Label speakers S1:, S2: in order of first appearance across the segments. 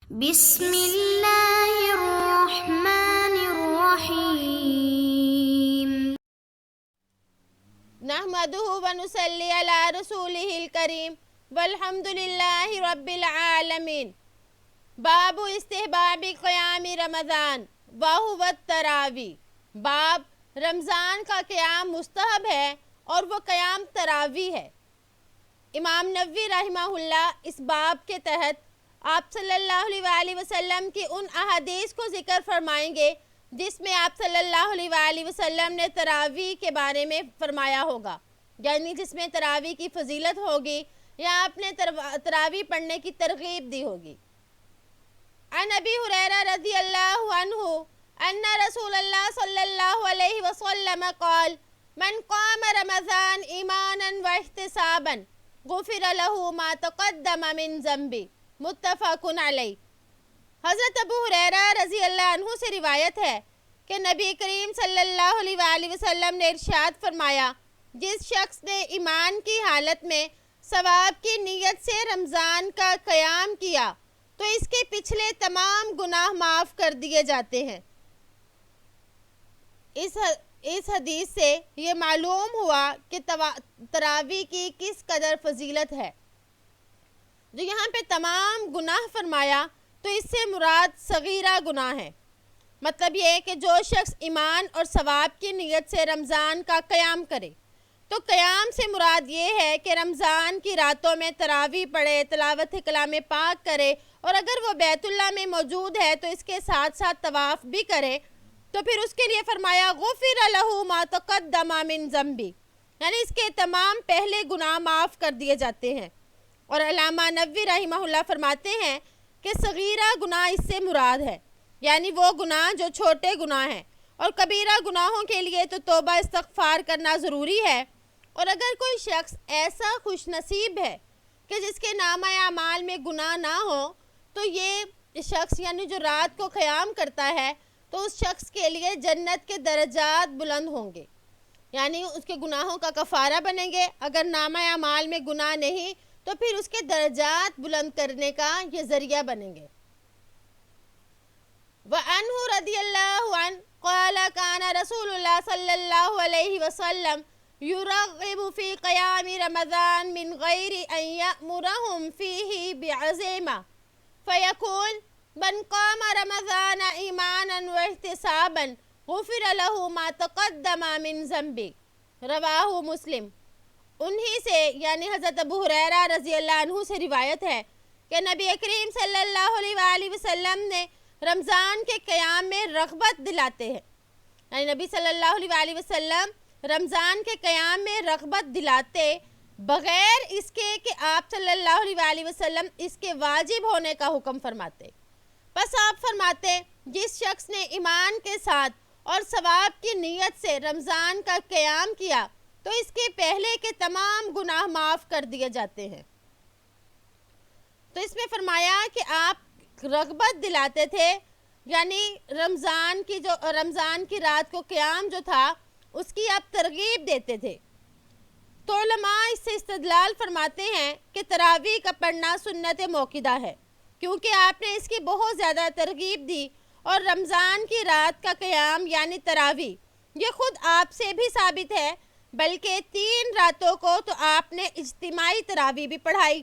S1: بسم اللہ الرحمن الرحیم
S2: نحمدہ ونصلی علی رسولہ الکریم والحمد للہ رب العالمین۔ باب استحباب قیام رمضان وہو التراویح۔ باب رمضان کا قیام مستحب ہے اور وہ قیام تراویح ہے۔ امام نووی رحمہ اللہ اس باب کے تحت آپ صلی اللہ علیہ وآلہ وسلم کی ان احادیث کو ذکر فرمائیں گے جس میں آپ صلی اللہ علیہ وآلہ وسلم نے تراویح کے بارے میں فرمایا ہوگا، یعنی جس میں تراویح کی فضیلت ہوگی یا آپ نے تراویح پڑھنے کی ترغیب دی ہوگی۔ عن ابی ہریرہ رضی اللہ عنہ ان رسول اللہ صلی اللہ علیہ وسلم قال من قام رمضان ایمانا واحتسابا غفر له ما تقدم من ذنبه متفق علیہ۔ حضرت ابو ہریرہ رضی اللہ عنہ سے روایت ہے کہ نبی کریم صلی اللہ علیہ وآلہ وسلم نے ارشاد فرمایا، جس شخص نے ایمان کی حالت میں ثواب کی نیت سے رمضان کا قیام کیا تو اس کے پچھلے تمام گناہ معاف کر دیے جاتے ہیں۔ اس حدیث سے یہ معلوم ہوا کہ تراویح کی کس قدر فضیلت ہے۔ جو یہاں پہ تمام گناہ فرمایا تو اس سے مراد صغیرہ گناہ ہے، مطلب یہ کہ جو شخص ایمان اور ثواب کی نیت سے رمضان کا قیام کرے تو قیام سے مراد یہ ہے کہ رمضان کی راتوں میں تراویح پڑھے، تلاوت کلام پاک کرے، اور اگر وہ بیت اللہ میں موجود ہے تو اس کے ساتھ ساتھ طواف بھی کرے، تو پھر اس کے لیے فرمایا غفر لہ ما تقدم من ذنبہ، یعنی اس کے تمام پہلے گناہ معاف کر دیے جاتے ہیں۔ اور علامہ نووی رحمہ اللہ فرماتے ہیں کہ صغیرہ گناہ اس سے مراد ہے، یعنی وہ گناہ جو چھوٹے گناہ ہیں، اور کبیرہ گناہوں کے لیے تو توبہ استغفار کرنا ضروری ہے۔ اور اگر کوئی شخص ایسا خوش نصیب ہے کہ جس کے نامہ اعمال میں گناہ نہ ہو تو یہ شخص یعنی جو رات کو قیام کرتا ہے تو اس شخص کے لیے جنت کے درجات بلند ہوں گے، یعنی اس کے گناہوں کا کفارہ بنیں گے۔ اگر نامہ اعمال میں گناہ نہیں تو پھر اس کے درجات بلند کرنے کا یہ ذریعہ بنیں گے۔ وعنہ رضی اللہ عنہ قال کان رسول اللہ صلی اللہ علیہ وسلم یرغب فی قیام رمضان من غیر ان یأمرہم فیہ بعزیمہ فیقول من قام رمضان ایمانا واحتسابا غفر لہ ما تقدم من ذنبہ، رواہ مسلم۔ انہی سے یعنی حضرت ابو ہریرہ رضی اللہ عنہ سے روایت ہے کہ نبی کریم صلی اللہ علیہ وآلہ وسلم نے رمضان کے قیام میں رغبت دلاتے ہیں، یعنی نبی صلی اللہ علیہ وآلہ وسلم رمضان کے قیام میں رغبت دلاتے بغیر اس کے کہ آپ صلی اللہ علیہ وآلہ وسلم اس کے واجب ہونے کا حکم فرماتے۔ بس آپ فرماتے جس شخص نے ایمان کے ساتھ اور ثواب کی نیت سے رمضان کا قیام کیا تو اس کے پہلے کے تمام گناہ معاف کر دیے جاتے ہیں۔ تو اس میں فرمایا کہ آپ رغبت دلاتے تھے، یعنی رمضان کی رات کو قیام جو تھا اس کی آپ ترغیب دیتے تھے۔ تو علماء اس سے استدلال فرماتے ہیں کہ تراویح کا پڑھنا سنت موقدہ ہے، کیونکہ آپ نے اس کی بہت زیادہ ترغیب دی، اور رمضان کی رات کا قیام یعنی تراویح یہ خود آپ سے بھی ثابت ہے، بلکہ 3 راتوں کو تو آپ نے اجتماعی تراویح بھی پڑھائی۔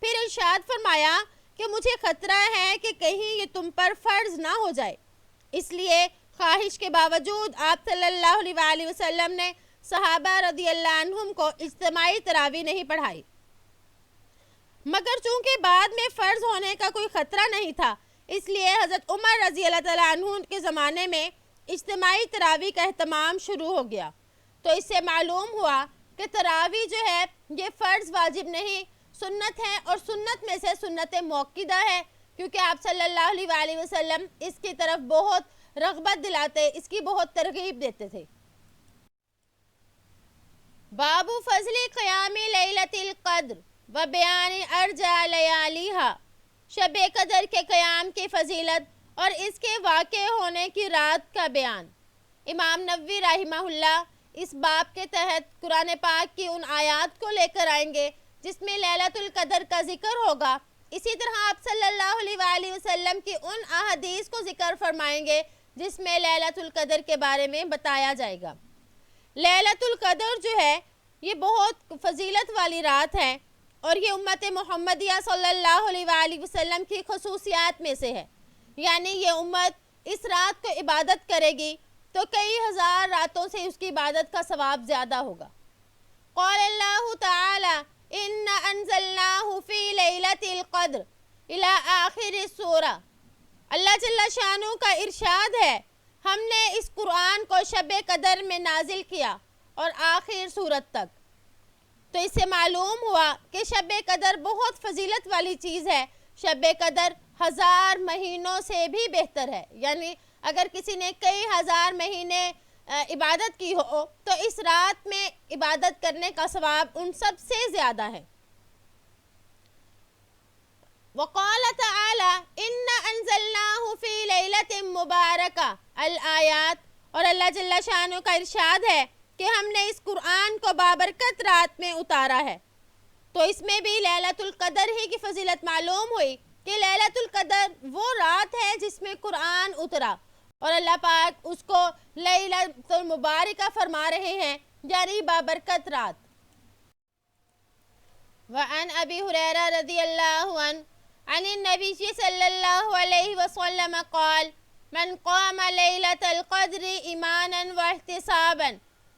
S2: پھر ارشاد فرمایا کہ مجھے خطرہ ہے کہ کہیں یہ تم پر فرض نہ ہو جائے، اس لیے خواہش کے باوجود آپ صلی اللہ علیہ وآلہ وسلم نے صحابہ رضی اللہ عنہم کو اجتماعی تراویح نہیں پڑھائی، مگر چونکہ بعد میں فرض ہونے کا کوئی خطرہ نہیں تھا اس لیے حضرت عمر رضی اللہ تعالیٰ عنہ کے زمانے میں اجتماعی تراویح کا اہتمام شروع ہو گیا۔ تو اس سے معلوم ہوا کہ تراویح جو ہے یہ فرض واجب نہیں، سنت ہے، اور سنت میں سے سنت موقدہ ہے، کیونکہ آپ صلی اللہ علیہ وآلہ وسلم اس کی طرف بہت رغبت دلاتے، اس کی بہت ترغیب دیتے تھے۔ باب فضل قیام لیلۃ القدر و بیان ارجا لیالیہا، شب قدر کے قیام کی فضیلت اور اس کے واقع ہونے کی رات کا بیان۔ امام نووی رحمہ اللہ اس باب کے تحت قرآن پاک کی ان آیات کو لے کر آئیں گے جس میں لیلۃ القدر کا ذکر ہوگا اسی طرح آپ صلی اللہ علیہ وآلہ وسلم کی ان احادیث کو ذکر فرمائیں گے جس میں لیلۃ القدر کے بارے میں بتایا جائے گا۔ لیلۃ القدر جو ہے یہ بہت فضیلت والی رات ہے اور یہ امت محمدیہ صلی اللہ علیہ وآلہ وسلم کی خصوصیات میں سے ہے، یعنی یہ امت اس رات کو عبادت کرے گی تو کئی ہزار راتوں سے اس کی عبادت کا ثواب زیادہ ہوگا۔ قال اللہ تعالی اِنَّا أَنزَلْنَاهُ فِي لَيْلَةِ الْقَدْرِ إِلَىٰ آخِرِ السورہ۔ اللہ جل شانہ کا ارشاد ہے ہم نے اس قرآن کو شب قدر میں نازل کیا اور آخر سورت تک۔ تو اس سے معلوم ہوا کہ شب قدر بہت فضیلت والی چیز ہے، شب قدر 1000 مہینوں سے بھی بہتر ہے، یعنی اگر کسی نے کئی ہزار مہینے عبادت کی ہو تو اس رات میں عبادت کرنے کا ثواب ان سب سے زیادہ ہے۔ وقال تعالی اِنَّا أَنزَلْنَاهُ فِي لَيْلَةٍ مُبَارَكَةٍ الآیات، اور اللہ جل شانہ کا ارشاد ہے کہ ہم نے اس قرآن کو بابرکت رات میں اتارا ہے۔ تو اس میں بھی لیلۃ القدر ہی کی فضیلت معلوم ہوئی کہ لیلۃ القدر وہ رات ہے جس میں قرآن اترا، اور اللہ پاک اس کو لیلۃ المبارکہ فرما رہے ہیں، یعنی بابرکت رات۔ وعن ابی ہریرہ رضی اللہ عنہ عن النبی صلی اللہ علیہ وسلم قال من قام لیلۃ القدر ایمانا واحتسابا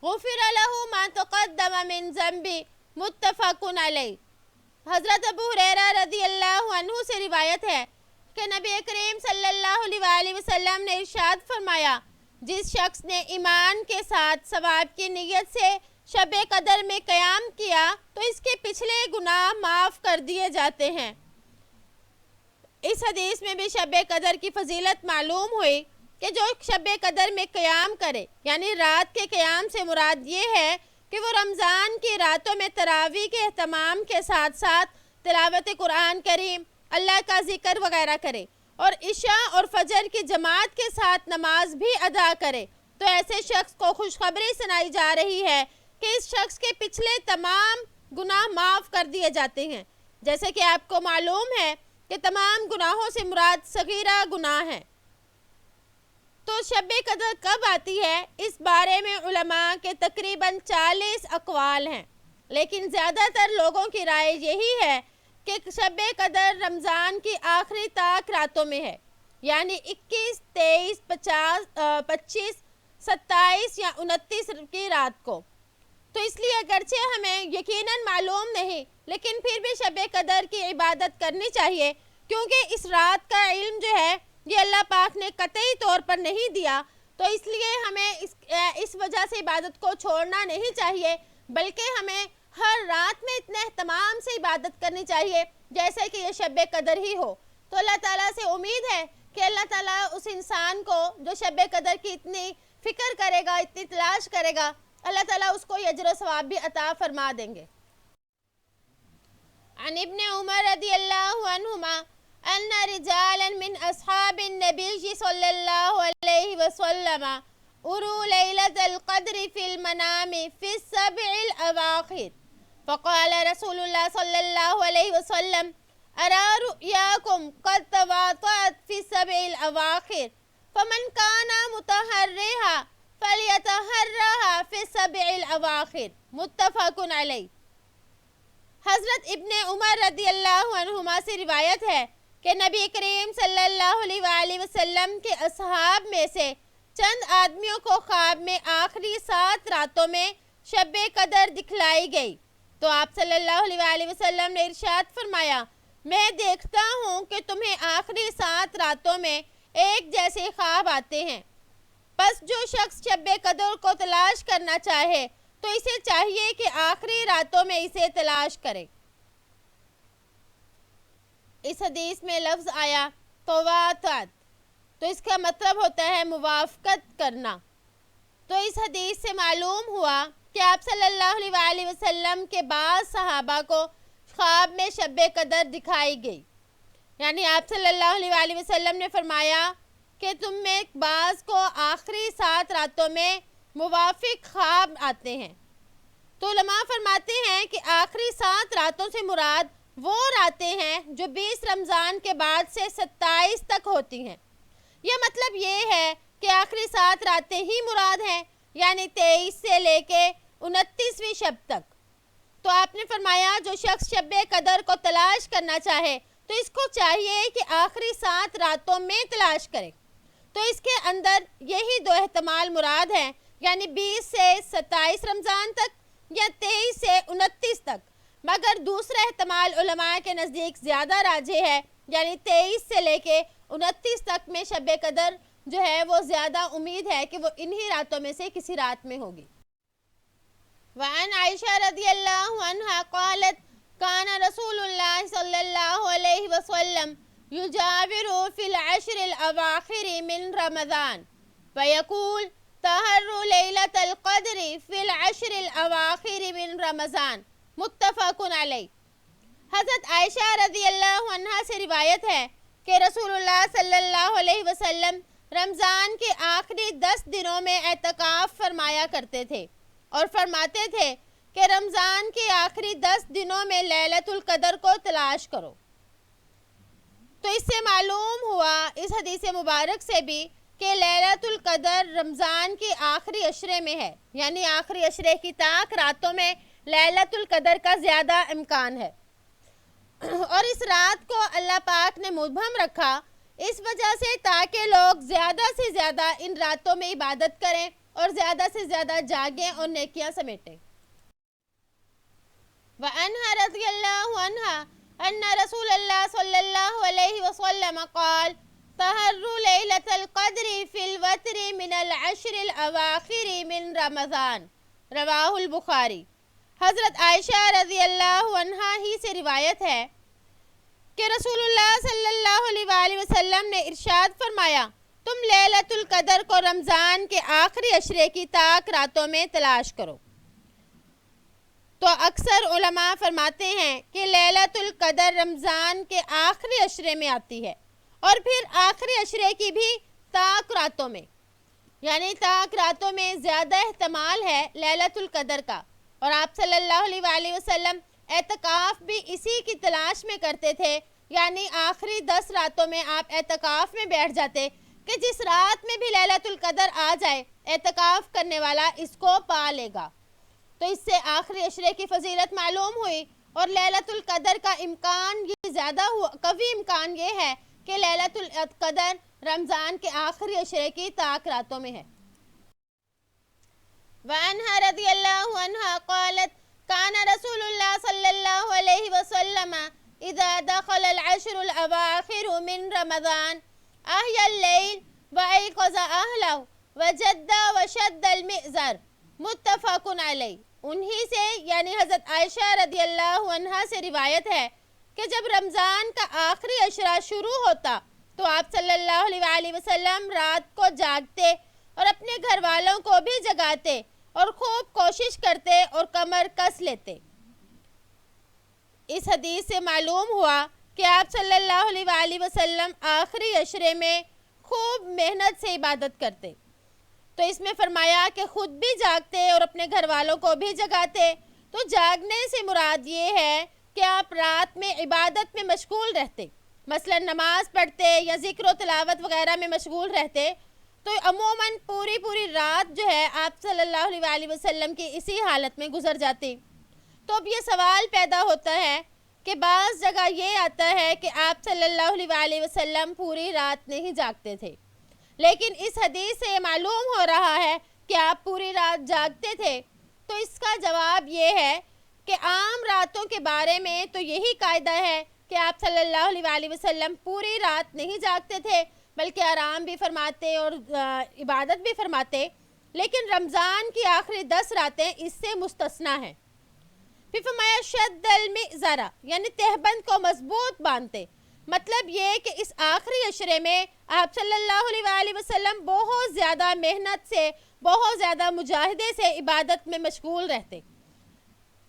S2: غفر له ما تقدم من ذنبه متفق علیہ۔ حضرت ابو ہریرہ رضی اللہ عنہ سے روایت ہے کہ نبی کریم صلی اللہ علیہ وآلہ وسلم نے ارشاد فرمایا جس شخص نے ایمان کے ساتھ ثواب کی نیت سے شب قدر میں قیام کیا تو اس کے پچھلے گناہ معاف کر دیے جاتے ہیں۔ اس حدیث میں بھی شب قدر کی فضیلت معلوم ہوئی کہ جو شب قدر میں قیام کرے، یعنی رات کے قیام سے مراد یہ ہے کہ وہ رمضان کی راتوں میں تراویح کے اہتمام کے ساتھ ساتھ تلاوت قرآن کریم، اللہ کا ذکر وغیرہ کرے اور عشاء اور فجر کی جماعت کے ساتھ نماز بھی ادا کرے، تو ایسے شخص کو خوشخبری سنائی جا رہی ہے کہ اس شخص کے پچھلے تمام گناہ معاف کر دیے جاتے ہیں۔ جیسے کہ آپ کو معلوم ہے کہ تمام گناہوں سے مراد صغیرہ گناہ ہیں۔ تو شب قدر کب آتی ہے اس بارے میں علماء کے تقریباً 40 اقوال ہیں، لیکن زیادہ تر لوگوں کی رائے یہی ہے کہ شب قدر رمضان کی آخری تاک راتوں میں ہے، یعنی 21، 23، 25، 27 یا 29 کی رات کو۔ تو اس لیے اگرچہ ہمیں یقیناً معلوم نہیں لیکن پھر بھی شب قدر کی عبادت کرنی چاہیے، کیونکہ اس رات کا علم جو ہے یہ اللہ پاک نے قطعی طور پر نہیں دیا، تو اس لیے ہمیں اس وجہ سے عبادت کو چھوڑنا نہیں چاہیے، بلکہ ہمیں ہر رات میں اتنے اہتمام سے عبادت کرنی چاہیے جیسے کہ یہ شب قدر ہی ہو۔ تو اللہ تعالیٰ سے امید ہے کہ اللہ تعالیٰ اس انسان کو جو شب قدر کی اتنی فکر کرے گا، اتنی تلاش کرے گا، اللہ تعالیٰ اس کو اجر و ثواب بھی عطا فرما دیں گے۔ عن ابن عمر رضی اللہ عنہما ان رجالا من اصحاب النبی صلی اللہ علیہ وسلم اروا لیلۃ القدر فی المنام فی السبع الاواخر فقال رسول اللہ صلی اللہ علیہ وسلم ارى رؤياكم قد تواطأت في السبع الاواخر فمن كان متحرها فلیتحرها فی السبع الاواخر متفق علیہ۔ حضرت ابن عمر رضی اللہ عنہما سے روایت ہے کہ نبی کریم صلی اللہ علیہ وآلہ وسلم کے اصحاب میں سے چند آدمیوں کو خواب میں آخری 7 راتوں میں شب قدر دکھلائی گئی، تو آپ صلی اللہ علیہ وآلہ وسلم نے ارشاد فرمایا میں دیکھتا ہوں کہ تمہیں آخری 7 راتوں میں ایک جیسے خواب آتے ہیں، پس جو شخص شب قدر کو تلاش کرنا چاہے تو اسے چاہیے کہ آخری راتوں میں اسے تلاش کرے۔ اس حدیث میں لفظ آیا تواتت، تو اس کا مطلب ہوتا ہے موافقت کرنا۔ تو اس حدیث سے معلوم ہوا کہ آپ صلی اللہ علیہ وآلہ وسلم کے بعض صحابہ کو خواب میں شب قدر دکھائی گئی، یعنی آپ صلی اللہ علیہ وآلہ وسلم نے فرمایا کہ تم میں بعض کو آخری 7 راتوں میں موافق خواب آتے ہیں۔ تو علماء فرماتے ہیں کہ آخری 7 راتوں سے مراد وہ راتیں ہیں جو 20 رمضان کے بعد سے 27 تک ہوتی ہیں۔ یہ مطلب یہ ہے کہ آخری 7 راتیں ہی مراد ہیں، یعنی 23 سے لے کے 29ویں شب تک۔ تو آپ نے فرمایا جو شخص شب قدر کو تلاش کرنا چاہے تو اس کو چاہیے کہ آخری 7 راتوں میں تلاش کرے۔ تو اس کے اندر یہی 2 احتمال مراد ہیں، یعنی 20 سے 27 رمضان تک یا 23 سے 29 تک، مگر دوسرا احتمال علماء کے نزدیک زیادہ راجح ہے، یعنی 23 سے لے کے 29 تک میں شب قدر جو ہے وہ زیادہ امید ہے کہ وہ انہی راتوں میں سے کسی رات میں ہوگی۔ وعن عائشہ رضی اللہ عنہ قالت کان رسول اللہ صلی اللہ علیہ وسلم یجاور فی العشر الاواخر من رمضان فیقول تحروا لیلۃ القدر فی العشر الاواخر من رمضان، متفق علیہ۔ حضرت عائشہ رضی اللہ عنہ سے روایت ہے کہ رسول اللہ صلی اللہ علیہ وسلم رمضان کے آخری 10 دنوں میں اعتکاف فرمایا کرتے تھے اور فرماتے تھے کہ رمضان کے آخری 10 دنوں میں لیلۃ القدر کو تلاش کرو۔ تو اس سے معلوم ہوا اس حدیث مبارک سے بھی کہ لیلۃ القدر رمضان کے آخری عشرے میں ہے، یعنی آخری عشرے کی طاق راتوں میں لیلۃ القدر کا زیادہ امکان ہے، اور اس رات کو اللہ پاک نے مبہم رکھا اس وجہ سے تاکہ لوگ زیادہ سے زیادہ ان راتوں میں عبادت کریں اور زیادہ سے زیادہ جاگیں اور نیکیاں سمیٹیں۔ وعنہا رضی اللہ عنہ ان رسول اللہ صلی اللہ علیہ وسلم قال تحروا لیلۃ القدر فی الوتر من العشر الاواخر من رمضان، رواہ البخاری۔ حضرت عائشہ رضی اللہ عنہ ہی سے روایت ہے کہ رسول اللہ صلی اللہ علیہ وآلہ وسلم نے ارشاد فرمایا تم لیلۃ القدر کو رمضان کے آخری عشرے کی طاق راتوں میں تلاش کرو۔ تو اکثر علماء فرماتے ہیں کہ لیلۃ القدر رمضان کے آخری عشرے میں آتی ہے، اور پھر آخری عشرے کی بھی طاق راتوں میں، یعنی طاق راتوں میں زیادہ احتمال ہے لیلۃ القدر کا۔ اور آپ صلی اللہ علیہ وآلہ وسلم اعتکاف بھی اسی کی تلاش میں کرتے تھے، یعنی آخری 10 راتوں میں آپ اعتکاف میں بیٹھ جاتے کہ جس رات میں بھی لیلۃ القدر آ جائے اعتکاف کرنے والا اس کو پا لے گا۔ تو اس سے آخری عشرے کی فضیلت معلوم ہوئی، اور لیلۃ القدر کا امکان یہ زیادہ قوی امکان یہ ہے کہ لیلۃ القدر رمضان کے آخری عشرے کی طاق راتوں میں ہے۔ وعنہا رضی اللہ عنہ قالت کان رسول اللہ صلی اللہ علیہ وسلم اذا دخل العشر الاواخر من رمضان احیا اللیل وایقظ اہلہ وجد وشد المئزر، متفق علیہ۔ انہی سے یعنی حضرت عائشہ رضی اللہ عنہ سے روایت ہے کہ جب رمضان کا آخری عشرہ شروع ہوتا تو آپ صلی اللہ علیہ وآلہ وسلم رات کو جاگتے اور اپنے گھر والوں کو بھی جگاتے اور خوب کوشش کرتے اور کمر کس لیتے۔ اس حدیث سے معلوم ہوا کہ آپ صلی اللہ علیہ وآلہ وسلم آخری عشرے میں خوب محنت سے عبادت کرتے۔ تو اس میں فرمایا کہ خود بھی جاگتے اور اپنے گھر والوں کو بھی جگاتے۔ تو جاگنے سے مراد یہ ہے کہ آپ رات میں عبادت میں مشغول رہتے، مثلا نماز پڑھتے یا ذکر و تلاوت وغیرہ میں مشغول رہتے۔ تو عموماً پوری رات جو ہے آپ صلی اللہ علیہ وآلہ وسلم کی اسی حالت میں گزر جاتی۔ تو اب یہ سوال پیدا ہوتا ہے کہ بعض جگہ یہ آتا ہے کہ آپ صلی اللہ علیہ وآلہ وسلم پوری رات نہیں جاگتے تھے، لیکن اس حدیث سے یہ معلوم ہو رہا ہے کہ آپ پوری رات جاگتے تھے۔ تو اس کا جواب یہ ہے کہ عام راتوں کے بارے میں تو یہی قاعدہ ہے کہ آپ صلی اللہ علیہ وآلہ وسلم پوری رات نہیں جاگتے تھے، بلکہ آرام بھی فرماتے اور عبادت بھی فرماتے، لیکن رمضان کی آخری 10 راتیں اس سے مستثنیٰ ہیں۔ پھر فرمایا شد المئزر، یعنی تہبند کو مضبوط باندھتے، مطلب یہ کہ اس آخری عشرے میں آپ صلی اللہ علیہ وآلہ وسلم بہت زیادہ محنت سے، بہت زیادہ مجاہدے سے عبادت میں مشغول رہتے۔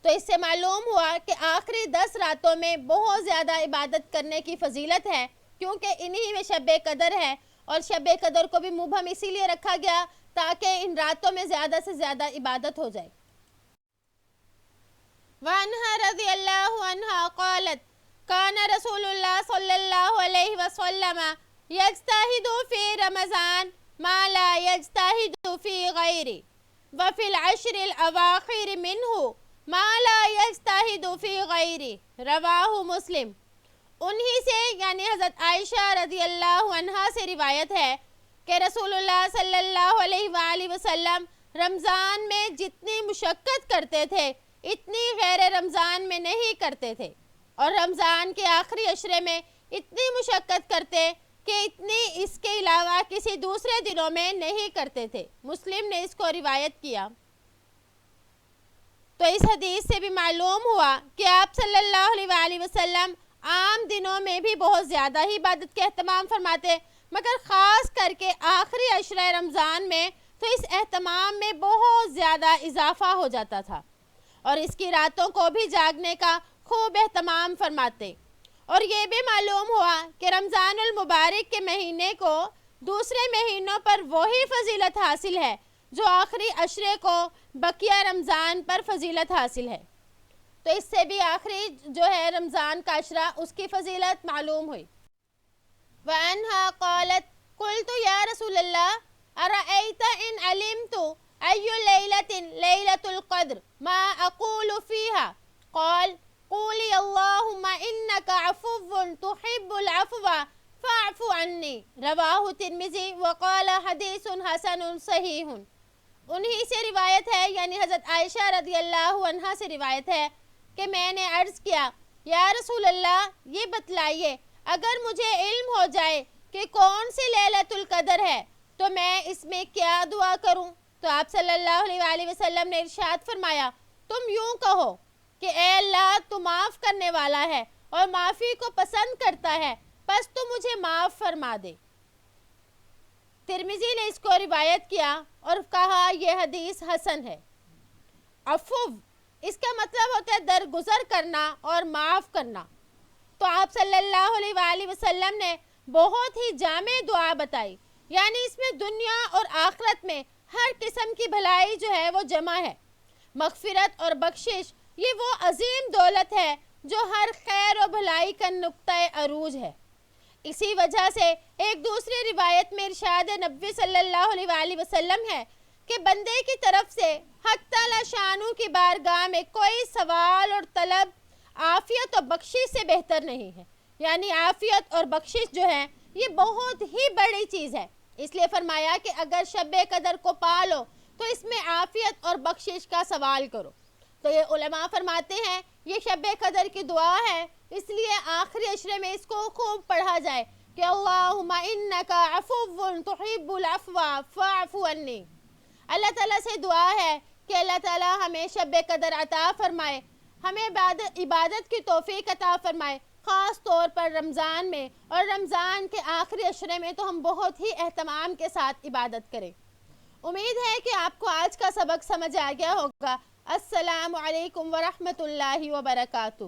S2: تو اس سے معلوم ہوا کہ آخری 10 راتوں میں بہت زیادہ عبادت کرنے کی فضیلت ہے، کیونکہ انہی میں شب قدر ہے، اور شب قدر کو بھی مبہم اسی لیے رکھا گیا تاکہ ان راتوں میں زیادہ سے زیادہ عبادت ہو جائے۔ وعنہا رضی اللہ عنہ قالت کان رسول اللہ صلی اللہ علیہ وسلم یجتہد فی رمضان ما لا یجتہد فی غیرہ وفی العشر الاواخر منہ ما لا یجتہد فی غیرہ، رواہ مسلم۔ انہی سے یعنی حضرت عائشہ رضی اللہ عنہا سے روایت ہے کہ رسول اللہ صلی اللہ علیہ وآلہ وسلم رمضان میں جتنی مشقت کرتے تھے اتنی غیر رمضان میں نہیں کرتے تھے، اور رمضان کے آخری عشرے میں اتنی مشقت کرتے کہ اتنی اس کے علاوہ کسی دوسرے دنوں میں نہیں کرتے تھے۔ مسلم نے اس کو روایت کیا۔ تو اس حدیث سے بھی معلوم ہوا کہ آپ صلی اللہ علیہ وآلہ وسلم عام دنوں میں بھی بہت زیادہ ہی عبادت کے اہتمام فرماتے، مگر خاص کر کے آخری عشرہ رمضان میں تو اس اہتمام میں بہت زیادہ اضافہ ہو جاتا تھا، اور اس کی راتوں کو بھی جاگنے کا خوب اہتمام فرماتے۔ اور یہ بھی معلوم ہوا کہ رمضان المبارک کے مہینے کو دوسرے مہینوں پر وہی فضیلت حاصل ہے جو آخری عشرے کو بقیہ رمضان پر فضیلت حاصل ہے۔ تو اس سے بھی آخری جو ہے رمضان کا عشرہ اس کی فضیلت معلوم ہوئی۔ وَأَنْهَا قَالَتْ قُلْتُ يَا رَسُولَ اللَّهِ أَرَأَيْتَ إِنْ عَلِمْتُ أَيُّ لَيْلَةٍ لَيْلَةُ الْقَدْرِ مَا أَقُولُ فِيهَا قَالَ قُولِي اللَّهُمَّ إِنَّكَ عَفُوٌّ تُحِبُّ الْعَفْوَ فَاعْفُ عَنِّي، رواہ ترمذی وقال حدیث حسن صحیح۔ انہی سے روایت ہے یعنی حضرت عائشہ رضی اللہ عنہا سے روایت ہے کہ میں نے عرض کیا، یا رسول اللہ یہ بتلائیے اگر مجھے علم ہو جائے کہ کون سی لیلۃ القدر ہے تو میں اس میں کیا دعا کروں؟ تو آپ صلی اللہ علیہ وآلہ وسلم نے ارشاد فرمایا، تم یوں کہو کہ اے اللہ تو معاف کرنے والا ہے اور معافی کو پسند کرتا ہے، بس تو مجھے معاف فرما دے۔ ترمذی نے اس کو روایت کیا اور کہا یہ حدیث حسن ہے۔ عفو اس کا مطلب ہوتا ہے درگزر کرنا اور معاف کرنا۔ تو آپ صلی اللہ علیہ وآلہ وسلم نے بہت ہی جامع دعا بتائی، یعنی اس میں دنیا اور آخرت میں ہر قسم کی بھلائی جو ہے وہ جمع ہے۔ مغفرت اور بخشش یہ وہ عظیم دولت ہے جو ہر خیر و بھلائی کا نقطہ عروج ہے۔ اسی وجہ سے ایک دوسری روایت میں ارشاد نبوی صلی اللہ علیہ وآلہ وسلم ہے کہ بندے کی طرف سے حق تعالی شانو کی بارگاہ میں کوئی سوال اور طلب عافیت اور بخشش سے بہتر نہیں ہے، یعنی عافیت اور بخشش جو ہے یہ بہت ہی بڑی چیز ہے۔ اس لیے فرمایا کہ اگر شب قدر کو پالو تو اس میں عافیت اور بخشش کا سوال کرو۔ تو یہ علماء فرماتے ہیں یہ شب قدر کی دعا ہے، اس لیے آخری عشرے میں اس کو خوب پڑھا جائے کہ اللہم انکا عفو تحب العفو فاعف عنی۔ اللہ تعالیٰ سے دعا ہے کہ اللہ تعالیٰ ہمیں شب قدر عطا فرمائے، ہمیں عبادت کی توفیق عطا فرمائے، خاص طور پر رمضان میں، اور رمضان کے آخری عشرے میں تو ہم بہت ہی اہتمام کے ساتھ عبادت کریں۔ امید ہے کہ آپ کو آج کا سبق سمجھ آ گیا ہوگا۔ السلام علیکم ورحمۃ اللہ وبرکاتہ۔